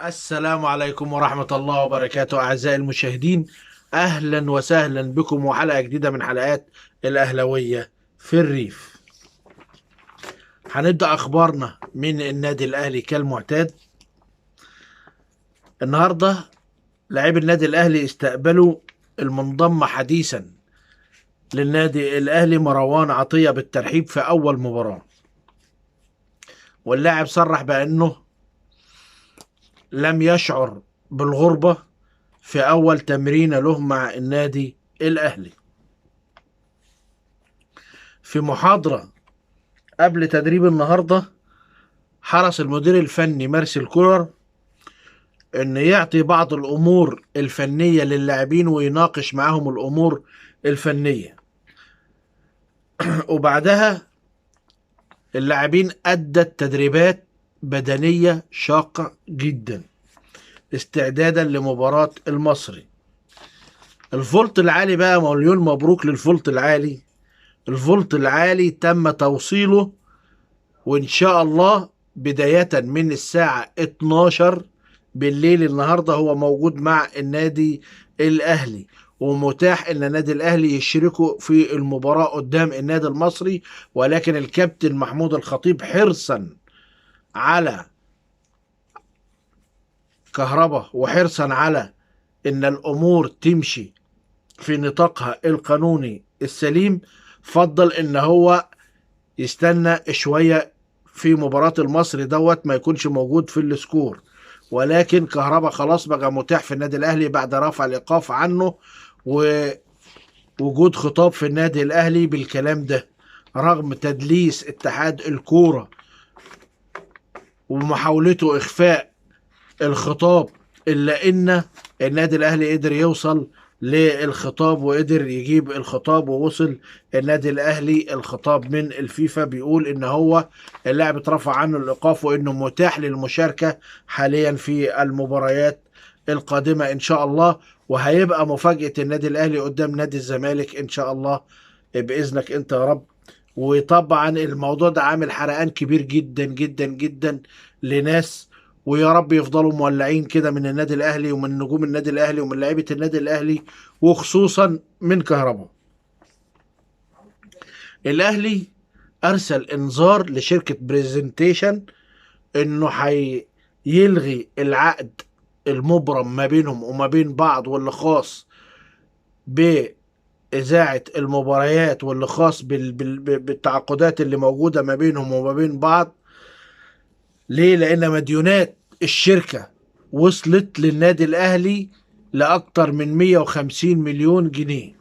السلام عليكم ورحمة الله وبركاته أعزائي المشاهدين. أهلا وسهلا بكم وحلقة جديدة من حلقات الأهلوية في الريف. هنبدأ أخبارنا من النادي الأهلي كالمعتاد. النهاردة لاعبي النادي الأهلي استقبلوا المنضم حديثا للنادي الأهلي مروان عطية بالترحيب في أول مباراة، واللاعب صرح بأنه لم يشعر بالغربة في أول تمرين له مع النادي الأهلي. في محاضرة قبل تدريب النهاردة حرص المدير الفني مارسيل كولر ان يعطي بعض الامور الفنية للاعبين ويناقش معهم الامور الفنية. وبعدها اللاعبين ادت تدريبات بدنية شاقة جدا استعدادا لمباراة المصري. الفولت العالي بقى، مليون مبروك للفولت العالي. الفولت العالي تم توصيله، وإن شاء الله بداية من الساعة 12 بالليل النهاردة هو موجود مع النادي الأهلي، ومتاح ان النادي الاهلي يشركوا في المباراة قدام النادي المصري. ولكن الكابتن محمود الخطيب حرصا على كهربا وحرصا على ان الامور تمشي في نطاقها القانوني السليم، فضل ان هو يستنى شوية في مباراة المصري ما يكونش موجود في السكور. ولكن كهربا خلاص بقى متاح في النادي الاهلي بعد رفع الايقاف عنه ووجود خطاب في النادي الاهلي بالكلام ده، رغم تدليس اتحاد الكورة ومحاولته اخفاء الخطاب، الا ان النادي الاهلي قدر يوصل للخطاب وقدر يجيب الخطاب، ووصل النادي الاهلي الخطاب من الفيفا بيقول ان هو اللاعب اترفع عنه الايقاف وانه متاح للمشاركة حاليا في المباريات القادمة ان شاء الله. وهيبقى مفاجأة النادي الاهلي قدام نادي الزمالك ان شاء الله باذنك انت يا رب. وطبعا الموضوع ده عامل حرقان كبير جدا جدا جدا لناس، ويا رب يفضلوا مولعين كده من النادي الاهلي ومن نجوم النادي الاهلي ومن لعيبه النادي الاهلي، وخصوصا من كهربا. الاهلي ارسل انذار لشركه بريزنتيشن انه يلغي العقد المبرم ما بينهم وما بين بعض، واللي خاص بإذاعة المباريات، واللي خاص بالتعاقدات اللي موجودة ما بينهم وما بين بعض. ليه؟ لأن مديونات الشركة وصلت للنادي الأهلي لأكتر من 150 مليون جنيه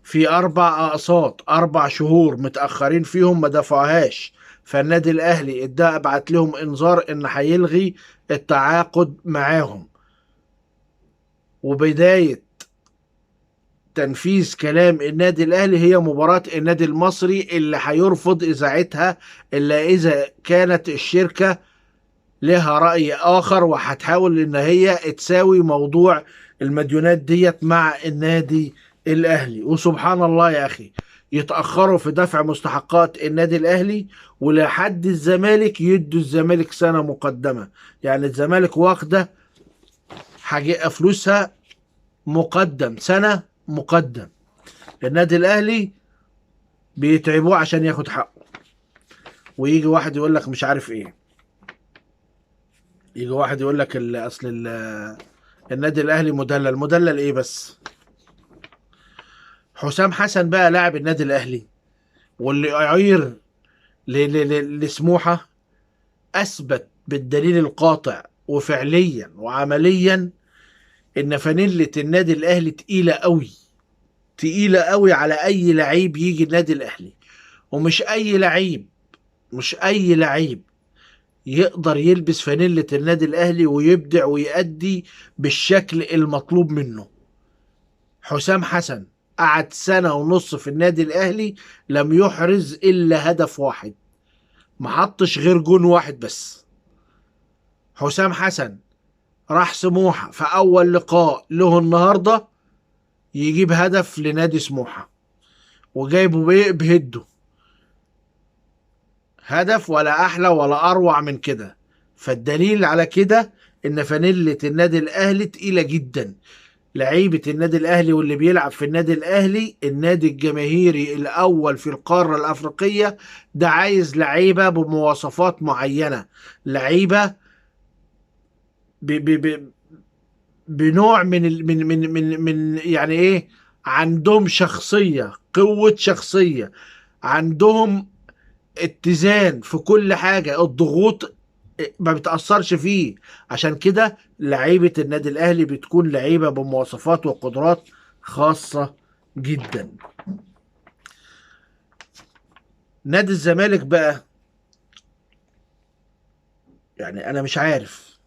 في 4 أقساط، 4 شهور متأخرين فيهم ما دفعوهاش. فالنادي الأهلي بعت لهم إنذار إن هيلغي التعاقد معاهم. وبداية تنفيذ كلام النادي الأهلي هي مباراة النادي المصري اللي هيرفض إذاعتها إلا إذا كانت الشركة لها رأي آخر، وهتحاول إن هي تساوي موضوع المديونات ديت مع النادي الأهلي. وسبحان الله يا أخي، يتأخروا في دفع مستحقات النادي الأهلي، ولحد الزمالك يدوا الزمالك سنة مقدمة. يعني الزمالك واخدة حاجة فلوسها مقدم، سنة مقدم. النادي الأهلي بيتعبوه عشان ياخد حقه. ويجي واحد يقول لك مش عارف ايه، يجي واحد يقول لك النادي الاهلي مدلل. مدلل ايه بس؟ حسام حسن بقى لاعب النادي الاهلي واللي يعير لسموحه، اثبت بالدليل القاطع وفعليا وعمليا ان فانيلة النادي الاهلي تقيله قوي، تقيله قوي على اي لعيب يجي النادي الاهلي. ومش اي لعيب، مش اي لعيب يقدر يلبس فانيلة النادي الاهلي ويبدع ويأدي بالشكل المطلوب منه. حسام حسن قعد سنة ونص في النادي الأهلي لم يحرز إلا هدف واحد، ما حطش غير جون واحد بس. حسام حسن راح سموحة في أول لقاء له النهاردة يجيب هدف لنادي سموحة، وجايبه بهده هدف، ولا أحلى ولا أروع من كده. فالدليل على كده ان فانيلة النادي الاهلي تقيلة جدا. لعيبة النادي الاهلي واللي بيلعب في النادي الاهلي، النادي الجماهيري الاول في القارة الافريقية، ده عايز لعيبة بمواصفات معينة، لعيبة ب ب ب بنوع من يعني ايه، عندهم شخصية، قوة شخصية، عندهم اتزان في كل حاجة، الضغوط ما بتأثرش فيه. عشان كده لعيبة النادي الأهلي بتكون لعيبة بمواصفات وقدرات خاصة جدا. نادي الزمالك بقى، يعني أنا مش عارف،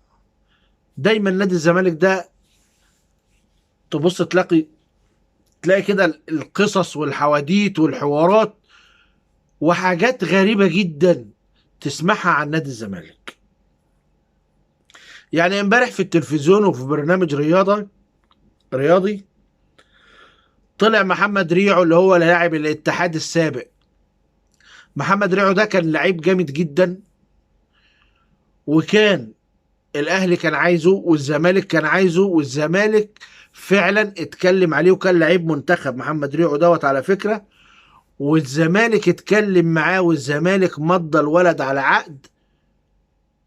دايما نادي الزمالك ده تبص تلاقي كده القصص والحواديت والحوارات وحاجات غريبة جدا تسمعها عن نادي الزمالك. يعني امبارح في التلفزيون وفي برنامج رياضي طلع محمد ريعو اللي هو لاعب الاتحاد السابق. محمد ريعو ده كان لعيب جامد جدا، وكان الاهلي كان عايزه والزمالك كان عايزه، والزمالك فعلا اتكلم عليه، وكان لعيب منتخب محمد ريعو دوت على فكرة. والزمالك اتكلم معاه والزمالك مضى الولد على عقد.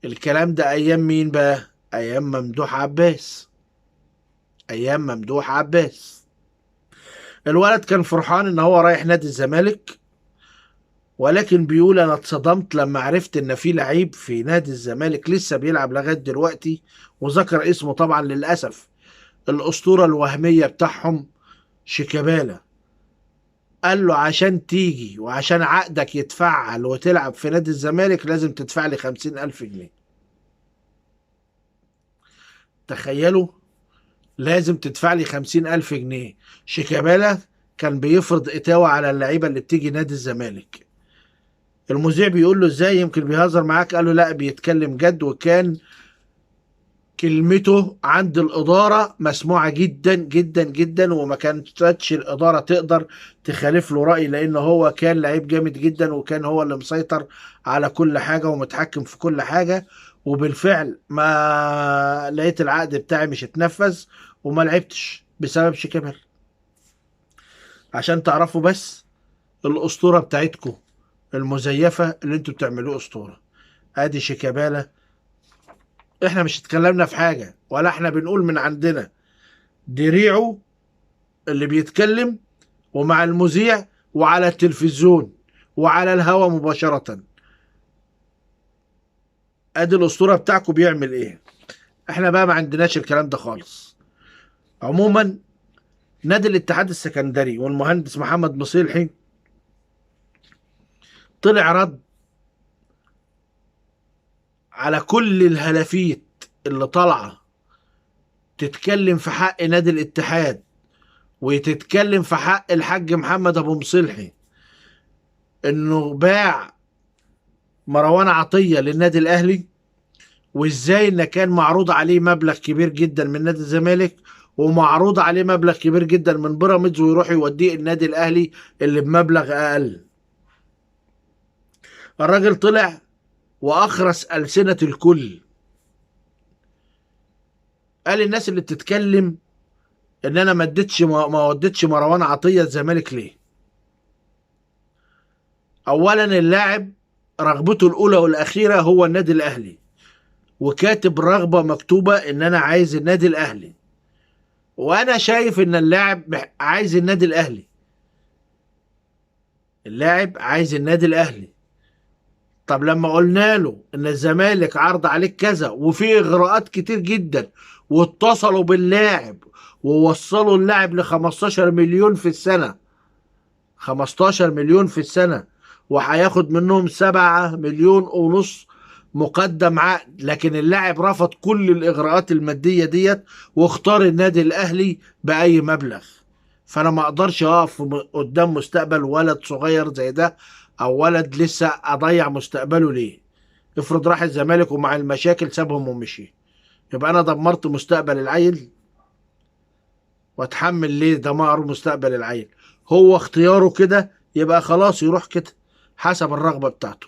الكلام ده ايام مين بقى؟ ايام ممدوح عباس. ايام ممدوح عباس الولد كان فرحان ان هو رايح نادي الزمالك، ولكن بيقول انا اتصدمت لما عرفت ان في لعيب في نادي الزمالك لسه بيلعب لغايه دلوقتي، وذكر اسمه طبعا للاسف، الاسطوره الوهميه بتاعهم شيكابالا. قال له عشان تيجي وعشان عقدك يتفعل وتلعب في نادي الزمالك لازم تدفع لي 50,000 جنيه. تخيلوا، لازم تدفع لي 50,000 جنيه. شيكابالا كان بيفرض اتاوة على اللعيبة اللي بتيجي نادي الزمالك. المذيع بيقول له ازاي، يمكن بيهزر معاك؟ قال له لا، بيتكلم جد، وكان كلمته عند الإدارة مسموعة جدا جدا جدا، وما كانتش الإدارة تقدر تخالف له رأي، لأنه هو كان لعيب جامد جدا، وكان هو اللي مسيطر على كل حاجة ومتحكم في كل حاجة. وبالفعل ما لقيت العقد بتاعي مش اتنفذ وما لعبتش بسبب شيكابالا. عشان تعرفوا بس الأسطورة بتاعتكم المزيفة اللي انتوا بتعملوه أسطورة. ادي شيكابالا، احنا مش اتكلمنا في حاجة ولا احنا بنقول من عندنا، دي ريعو اللي بيتكلم، ومع المذيع وعلى التلفزيون وعلى الهوا مباشرة. ادي الاسطورة بتاعكم بيعمل ايه. احنا بقى ما عندناش الكلام ده خالص. عموما نادي الاتحاد السكندري والمهندس محمد مصيلحي طلع رد على كل الهلافيت اللي طالعة تتكلم في حق نادي الاتحاد وتتكلم في حق الحاج محمد ابو مصلحي، انه باع مروان عطية للنادي الاهلي، وازاي ان كان معروض عليه مبلغ كبير جدا من نادي الزمالك ومعروض عليه مبلغ كبير جدا من بيراميدز، ويروح يوديه النادي الاهلي اللي بمبلغ اقل. الراجل طلع واخرس السنة الكل. قال الناس اللي بتتكلم ان انا ما وديتش مروان عطية الزمالك ليه. اولا اللاعب رغبته الاولى والاخيرة هو النادي الاهلي، وكاتب رغبة مكتوبة ان انا عايز النادي الاهلي، وانا شايف ان اللاعب عايز النادي الاهلي. اللاعب عايز النادي الاهلي. طب لما قلنا له ان الزمالك عرض عليك كذا وفي اغراءات كتير جدا، واتصلوا باللاعب ووصلوا اللاعب ل 15 مليون في السنة، 15 مليون في السنة، وهياخد منهم 7 مليون ونص مقدم عقد، لكن اللاعب رفض كل الإغراءات المادية ديت واختار النادي الأهلي بأي مبلغ. فأنا ما أقدرش أقف قدام مستقبل ولد صغير زي ده، أو ولد لسه أضيع مستقبله ليه. افرض راح الزمالك ومع المشاكل سابهم ومشي، يبقى أنا دمرت مستقبل العيل، واتحمل ليه دمار مستقبل العيل؟ هو اختياره كده، يبقى خلاص يروح كده حسب الرغبة بتاعته.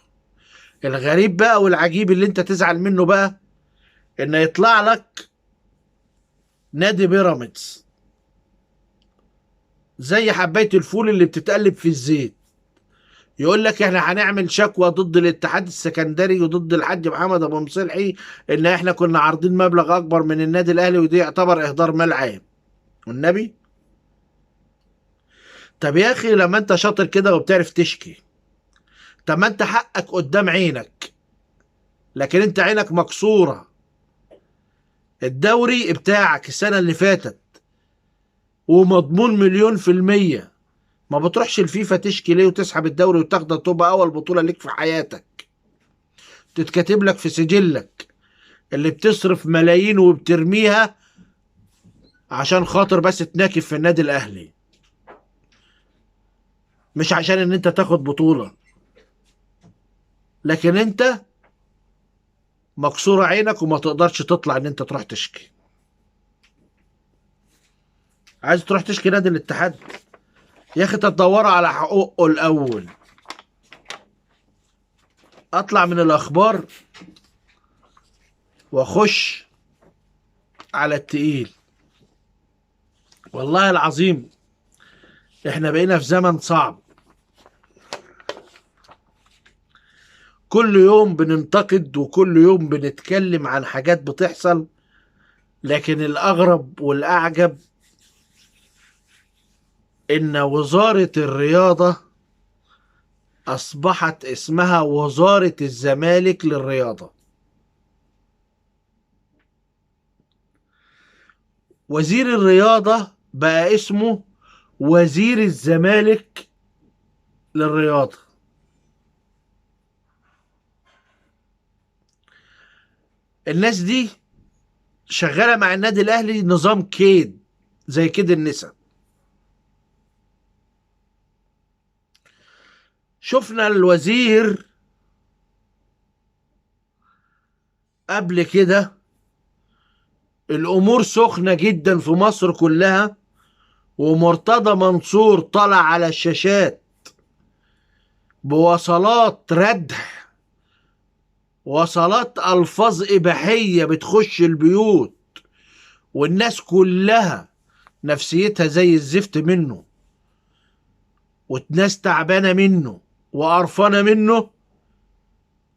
الغريب بقى والعجيب اللي انت تزعل منه بقى، ان يطلع لك نادي بيراميدز زي حبايه الفول اللي بتتقلب في الزيت، يقول لك احنا هنعمل شكوى ضد الاتحاد السكندري وضد الحاج محمد ابو مصلحي ان احنا كنا عارضين مبلغ اكبر من النادي الاهلي ودي يعتبر اهدار مال عام. والنبي، طب يا اخي لما انت شاطر كده وبتعرف تشكي، طب ما انت حقك قدام عينك، لكن انت عينك مكسوره. الدوري بتاعك السنه اللي فاتت ومضمون 1,000,000%، ما بتروحش الفيفا تشكي ليه وتسحب الدوري وتاخده تبقى اول بطوله ليك في حياتك، تتكتب لك في سجلك اللي بتصرف ملايين وبترميها عشان خاطر بس تناكف في النادي الاهلي، مش عشان ان انت تاخد بطوله. لكن انت مكسوره عينك وما تقدرش تطلع ان انت تروح تشكي. عايز تروح تشكي نادي الاتحاد؟ يا اخي تدوروا على حقوقه الاول. اطلع من الاخبار واخش على التقيل. والله العظيم احنا بقينا في زمن صعب، كل يوم بننتقد وكل يوم بنتكلم عن حاجات بتحصل، لكن الاغرب والاعجب ان وزارة الرياضة اصبحت اسمها وزارة الزمالك للرياضة. وزير الرياضة بقى اسمه وزير الزمالك للرياضة. الناس دي شغالة مع النادي الأهلي نظام كيد زي كده النساء. شفنا الوزير قبل كده الأمور سخنة جدا في مصر كلها، ومرتضى منصور طلع على الشاشات بوصلات ردح، وصلات ألفاظ إباحية بتخش البيوت، والناس كلها نفسيتها زي الزفت منه، والناس تعبانة منه وقرفانة منه.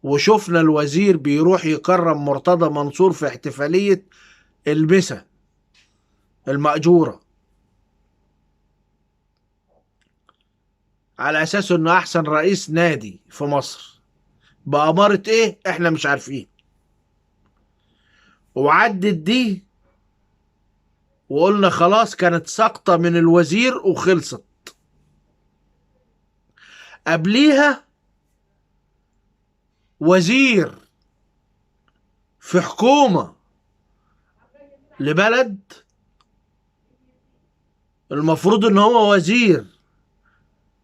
وشفنا الوزير بيروح يكرم مرتضى منصور في احتفالية المسا المأجورة على أساس إنه أحسن رئيس نادي في مصر، بأمارة إيه إحنا مش عارفين. وعدت دي وقلنا خلاص كانت سقطة من الوزير وخلصت. قبليها وزير في حكومة لبلد المفروض ان هو وزير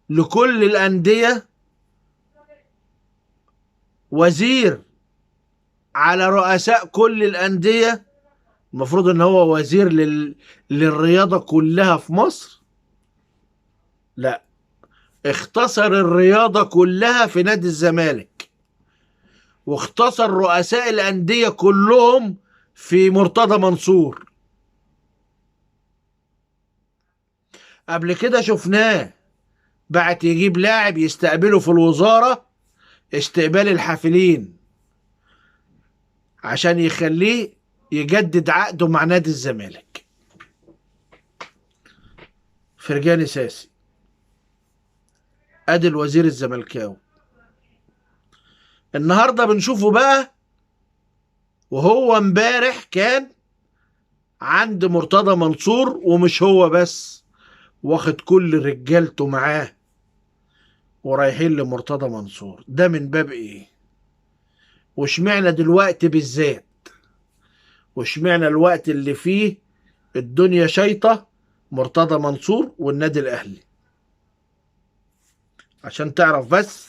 لكل الأندية، وزير على رؤساء كل الأندية، المفروض ان هو وزير للرياضة كلها في مصر. لا، اختصر الرياضة كلها في نادي الزمالك، واختصر رؤساء الأندية كلهم في مرتضى منصور. قبل كده شفناه بعت يجيب لاعب يستقبله في الوزارة استقبال الحافلين عشان يخليه يجدد عقده مع نادي الزمالك. فرجاني ساسي ادي الوزير الزملكاوي. النهارده بنشوفه بقى وهو امبارح كان عند مرتضى منصور، ومش هو بس، واخد كل رجالته معاه ورايحين لمرتضى منصور. ده من باب ايه؟ واشمعنى دلوقتي بالذات؟ واشمعنى الوقت اللي فيه الدنيا شيطة مرتضى منصور والنادي الاهلي؟ عشان تعرف بس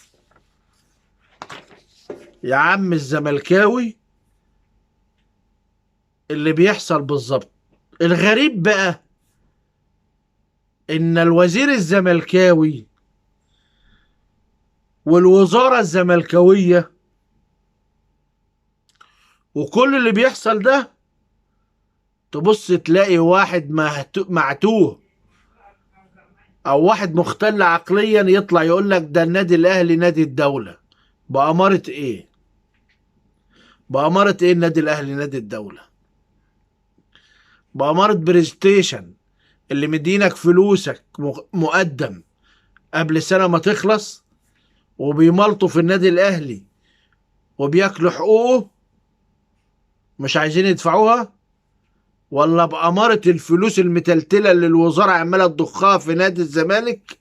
يا عم الزملكاوي اللي بيحصل بالظبط. الغريب بقى ان الوزير الزملكاوي والوزارة الزملكاوية وكل اللي بيحصل ده تبص تلاقي واحد معتوه او واحد مختل عقليا يطلع يقول لك ده النادي الاهلي نادي الدولة. بأمارة ايه؟ بأمارة ايه النادي الاهلي نادي الدولة؟ بأمارة بريستيشن اللي مدينك فلوسك مقدم قبل سنة ما تخلص، وبيملطوا في النادي الاهلي وبياكلوا حقوقه مش عايزين يدفعوها؟ ولا بأمارة الفلوس المتلتلة اللي الوزارة عمالة تضخها في نادي الزمالك؟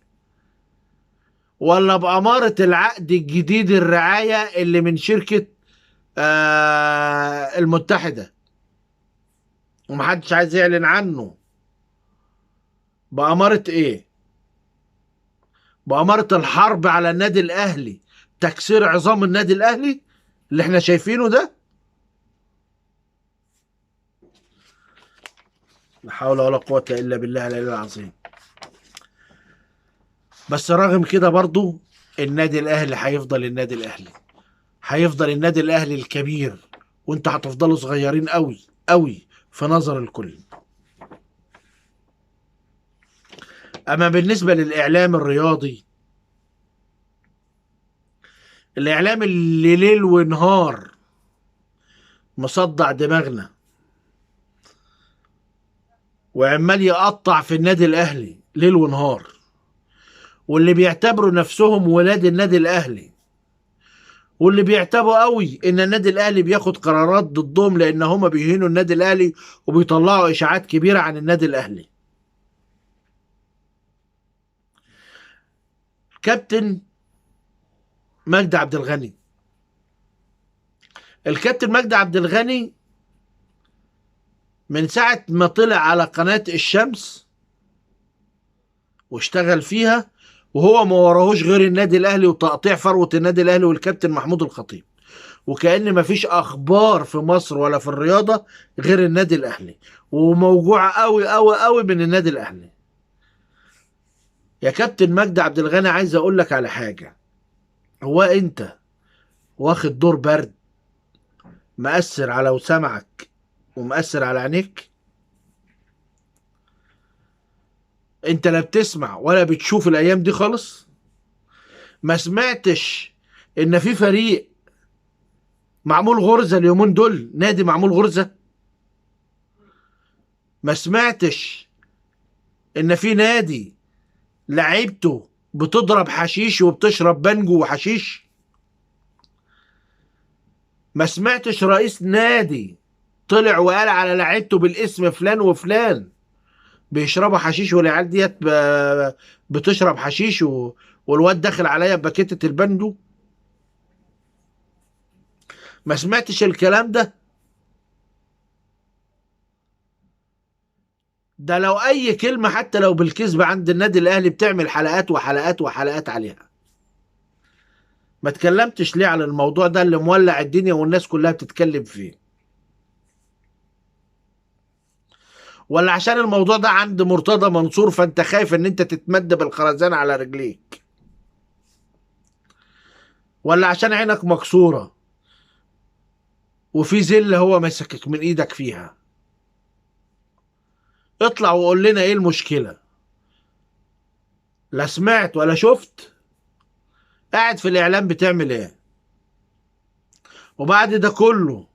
ولا بأمارة العقد الجديد الرعاية اللي من شركة المتحدة ومحدش عايز يعلن عنه؟ بأمارة ايه؟ بأمارة الحرب على النادي الأهلي، تكسير عظام النادي الأهلي اللي احنا شايفينه ده؟ لا حول ولا قوة إلا بالله العلي العظيم. بس رغم كده برضو النادي الأهلي هيفضل النادي الأهلي، هيفضل النادي الأهلي الكبير، وانت هتفضلوا صغيرين قوي قوي في نظر الكل. أما بالنسبة للإعلام الرياضي، الإعلام اللي ليل ونهار مصدع دماغنا وعمال يقطع في النادي الأهلي ليل ونهار، واللي بيعتبروا نفسهم ولاد النادي الأهلي، واللي بيعتبروا قوي ان النادي الاهلي بياخد قرارات ضدهم لان هم بيهينوا النادي الاهلي وبيطلعوا اشاعات كبيرة عن النادي الاهلي. كابتن مجدي عبد الغني، الكابتن مجدي عبد الغني من ساعة ما طلع على قناة الشمس واشتغل فيها وهو ما وراهوش غير النادي الاهلي وتقطيع فروة النادي الاهلي والكابتن محمود الخطيب، وكأن مفيش اخبار في مصر ولا في الرياضة غير النادي الاهلي، وموجوع قوي قوي قوي من النادي الاهلي. يا كابتن مجدي عبد الغني عايز اقول لك على حاجة، هو انت واخد دور برد مأثر على وسمعك ومأثر على عينيك؟ انت لا بتسمع ولا بتشوف الايام دي خالص؟ ما سمعتش ان في فريق معمول غرزة اليومين دول، نادي معمول غرزة؟ ما سمعتش ان في نادي لعيبته بتضرب حشيش وبتشرب بنجو وحشيش؟ ما سمعتش رئيس نادي طلع وقال على لعيبته بالاسم فلان وفلان بيشربوا حشيش والعيال ديت بتشرب حشيش والواد داخل عليا بباكيتة البندو؟ ما سمعتش الكلام ده؟ ده لو اي كلمة حتى لو بالكذب عند النادي الاهلي بتعمل حلقات وحلقات وحلقات عليها. ما تكلمتش ليه على الموضوع ده اللي مولع الدنيا والناس كلها بتتكلم فيه؟ ولا عشان الموضوع ده عند مرتضى منصور فانت خايف ان انت تتمد بالخرزانة على رجليك؟ ولا عشان عينك مكسورة وفي ذلة هو مسكك من ايدك فيها؟ اطلع وقول لنا ايه المشكلة. لا سمعت ولا شفت، قاعد في الاعلام بتعمل ايه؟ وبعد ده كله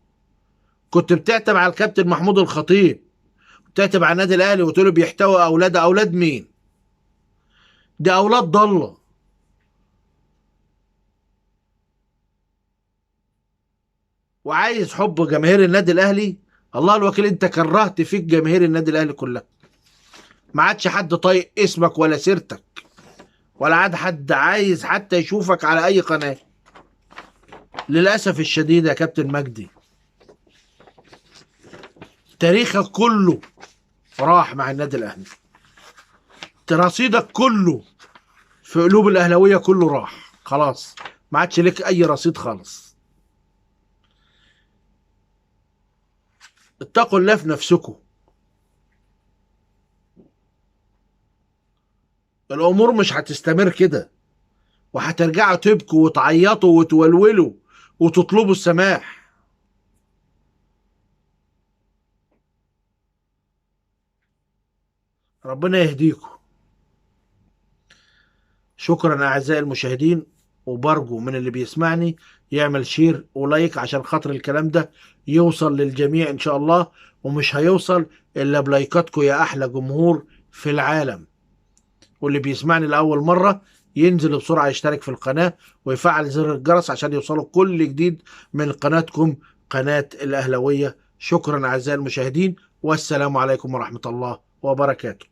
كنت بتعتب على الكابتن محمود الخطيب، بتعتب على النادي الاهلي وتقول بيحتوي اولاد مين؟ دي اولاد ضاله. وعايز حب جماهير النادي الاهلي؟ الله الوكيل انت كرهت فيك جماهير النادي الاهلي كلها، ما عادش حد طايق اسمك ولا سيرتك، ولا عاد حد عايز حتى يشوفك على اي قناة. للأسف الشديد يا كابتن مجدي تاريخك كله راح مع النادي الاهلي، رصيدك كله في قلوب الاهلاويه كله راح خلاص، ما عادش لك اي رصيد خالص. اتقوا الله في نفسكم، الامور مش هتستمر كده، وهترجعوا تبكوا وتعيطوا وتولولوا وتطلبوا السماح. ربنا يهديكم. شكرا أعزائي المشاهدين، وبرجو من اللي بيسمعني يعمل شير ولايك عشان خاطر الكلام ده يوصل للجميع إن شاء الله، ومش هيوصل إلا بلايكاتكم يا أحلى جمهور في العالم. واللي بيسمعني لأول مرة ينزل بسرعة يشترك في القناة ويفعل زر الجرس عشان يوصلوا كل جديد من قناتكم، قناة الأهلوية. شكرا أعزائي المشاهدين، والسلام عليكم ورحمة الله وبركاته.